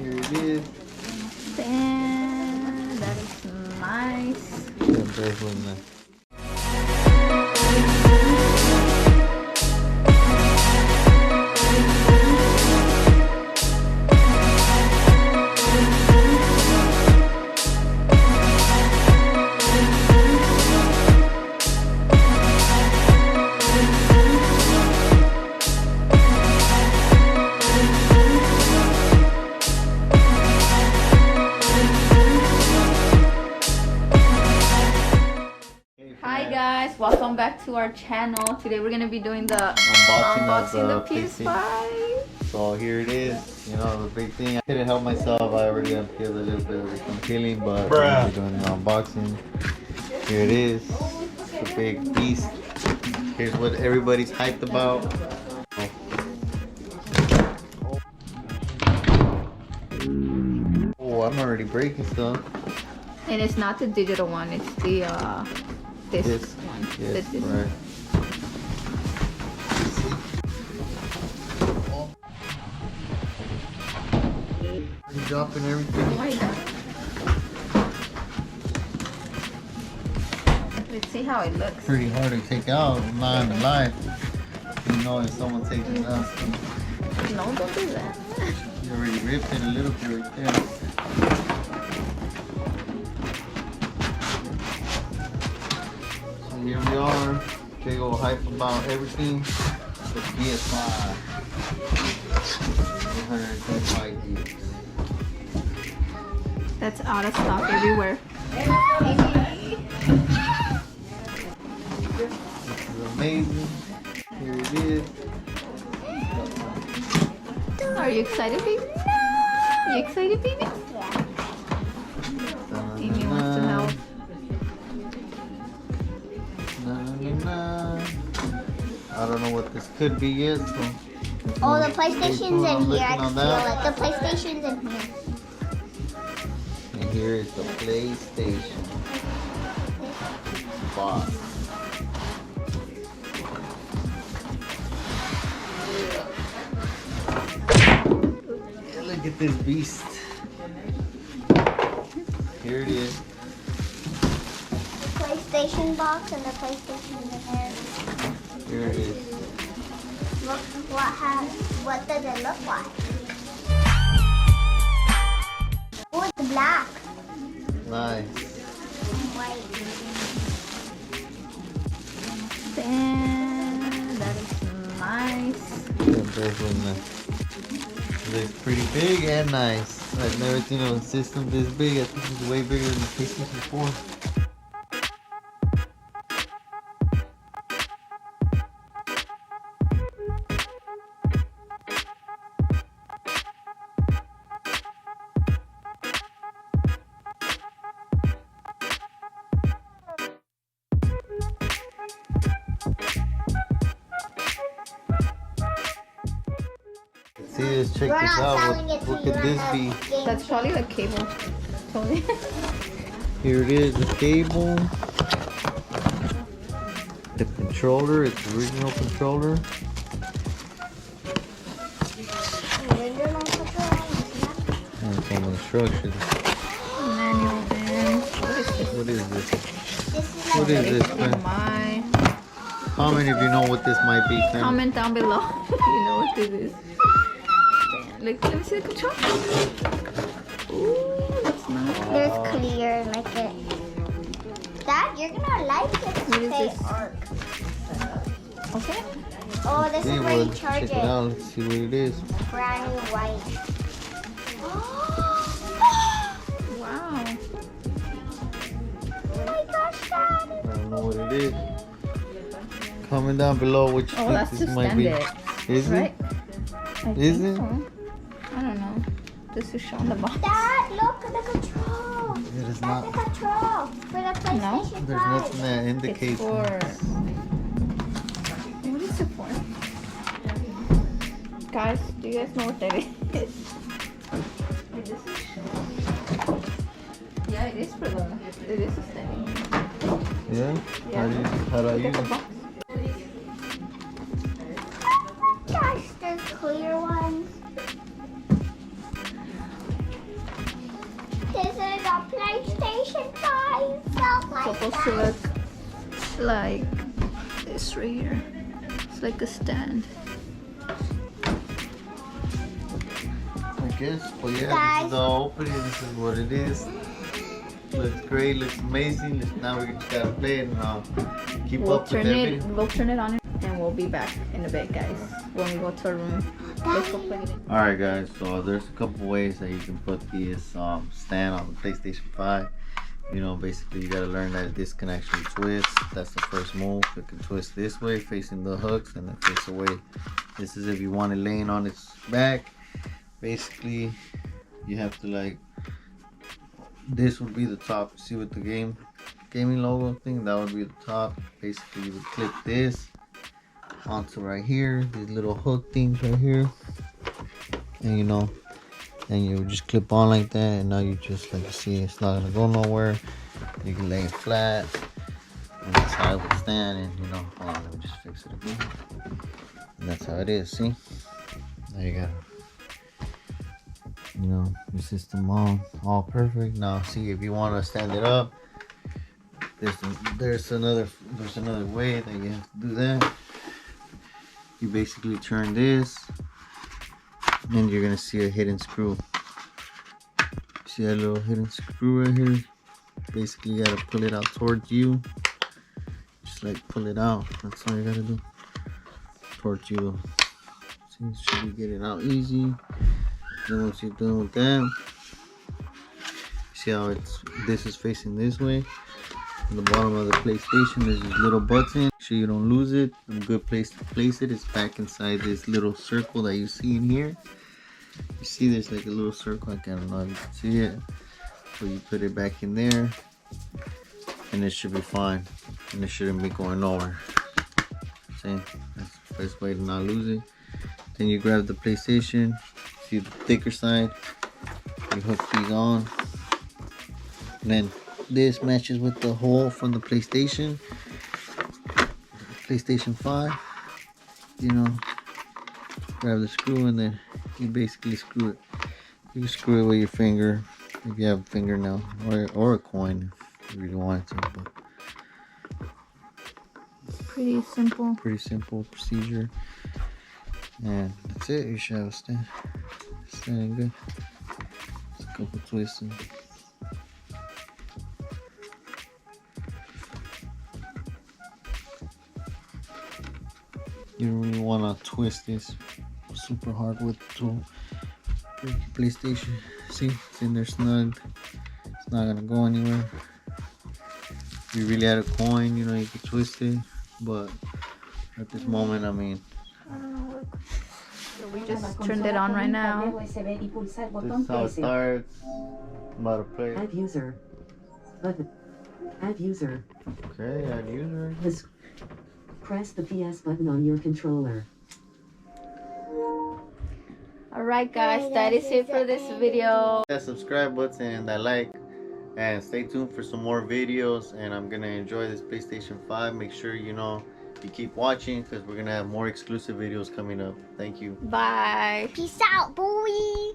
Here it is. Damn, that is nice. Yeah, very nice. Hi guys, welcome back to our channel. Today we're gonna be doing the Unboxing the of the PS5. So here it is. You know, the big thing. I couldn't help myself. I already unpeeled a little bit of some peeling, but we're doing an unboxing. Here it is. It's a big beast. Here's what everybody's hyped about. Oh, I'm already breaking stuff. And it's not the digital one, it's the disc one. Yes, the disc. right. Already dropping everything. Oh my god. Let's see how it looks. Pretty hard to take out. I'm not in life. You know, if someone takes it out, No, don't do that. you already ripped it a little bit right there. So here we are. Big old hype about everything. The PS5. 125 gigs. That's out of stock everywhere. This is amazing. Here it is. Are you excited, baby? You excited, baby? Amy wants to help. I don't know what this could be yet. So Oh, the PlayStation's in here. I on can feel that. it. The PlayStation's in here. And here is the PlayStation box. Yeah, look at this beast. Here it is. The PlayStation box and the PlayStation in there. Here it is. Look, what does it look like? Oh, it's black. Nice. White. Damn, that is nice. Yeah, very nice. Looks pretty big and nice. I've never seen a system this big. I think it's way bigger than the PlayStation 4. See this, check We're this not out. selling it to What you could this on be? the game. That's probably the cable. Totally. Here it is, the cable. The controller, it's the original controller. Original control. And some instructions. Manual and what is this? What is this? This is What like is this, Oh man? my. Comment if you know what this might be, fam. Comment down below if you know what this is. Damn, look, let me see the control. Ooh, that's nice. There's clear like it. Dad, you're gonna like it. What is Say this? arc. Okay. Oh, this Okay, is where well, you charge check it. it out. Let's see what it is. Brand new white. Wow. Oh my gosh, Dad. I don't know what it is. Comment down below what you Oh, think that's this to might stand be. it, Is right? I Is think it? so. I don't know. This is shown the box. Dad, look at the control. it? It is That's not. the control for the PlayStation There's 5. nothing that It's indicates. for. What is it for? Guys, do you guys know what that is? Yeah, it is for the. It is a steady. Yeah? Yeah. How do I Look at use the it? box. Gosh, there's clear ones. the PlayStation 5. The Supposed to look like this right here. It's like a stand. I guess. Well, yeah, this Guys. is the opening. This is what it is. Looks great. Looks amazing. Now we just gotta play it and keep We'll up with turn everything. it. We'll turn it on, and we'll be back in a bit, guys. When we go to our room, let's go plug it in. All right, guys. So there's a couple ways that you can put this stand on the PlayStation 5. You know, basically you gotta learn that this can actually twist. That's the first move. It can twist this way, facing the hooks, and then face away. This is if you want it laying on its back. Basically, you have to like. This would be the top. See with the gaming logo thing, that would be the top. Basically, you would clip this onto right here, these little hook things right here, and you know, and you just clip on like that, and now you just like you see, it's not gonna go nowhere. You can lay it flat, and that's how it would stand. And you know, hold on, let me just fix it again. And that's how it is. See, there you go. You know, your system all perfect. Now see, if you want to stand it up, there's another way that you have to do that. You basically turn this, and you're gonna see a hidden screw. See that little hidden screw right here? Basically, you gotta pull it out towards you. Just like pull it out. That's all you gotta do. Towards you. See, should you get it out easy? Then once you're done with that, see how this is facing this way. On the bottom of the PlayStation, there's this little button. Make sure you don't lose it. A good place to place it is back inside this little circle that you see in here. You see there's like a little circle. I don't know if you can see it. So you put it back in there, and it should be fine. And it shouldn't be going nowhere. See, that's the best way to not lose it. Then you grab the PlayStation. See the thicker side. You hook these on. And then this matches with the hole from the PlayStation 5. You know, grab the screw, and then you basically screw it. You can screw it with your finger if you have a fingernail, or a coin if you really wanted to. But Pretty simple. pretty simple procedure, and that's it. You should have a stand. Standing good. Just a couple twists. You don't really want to twist this super hard with the tool. Break your PlayStation. See, it's in there snug. It's not gonna go anywhere. If you really had a coin, you know, you could twist it, but at this moment, I mean, So we just turned it on right now. this is how it starts. I'm about to play. Add user. Button. Add user. Okay, add user. Press the PS button on your controller. Alright guys, that is it for this video. That subscribe button and that like, and stay tuned for some more videos. And I'm gonna enjoy this PlayStation 5. Make sure you keep watching, because we're gonna have more exclusive videos coming up. Thank you. Bye. Peace out, boy.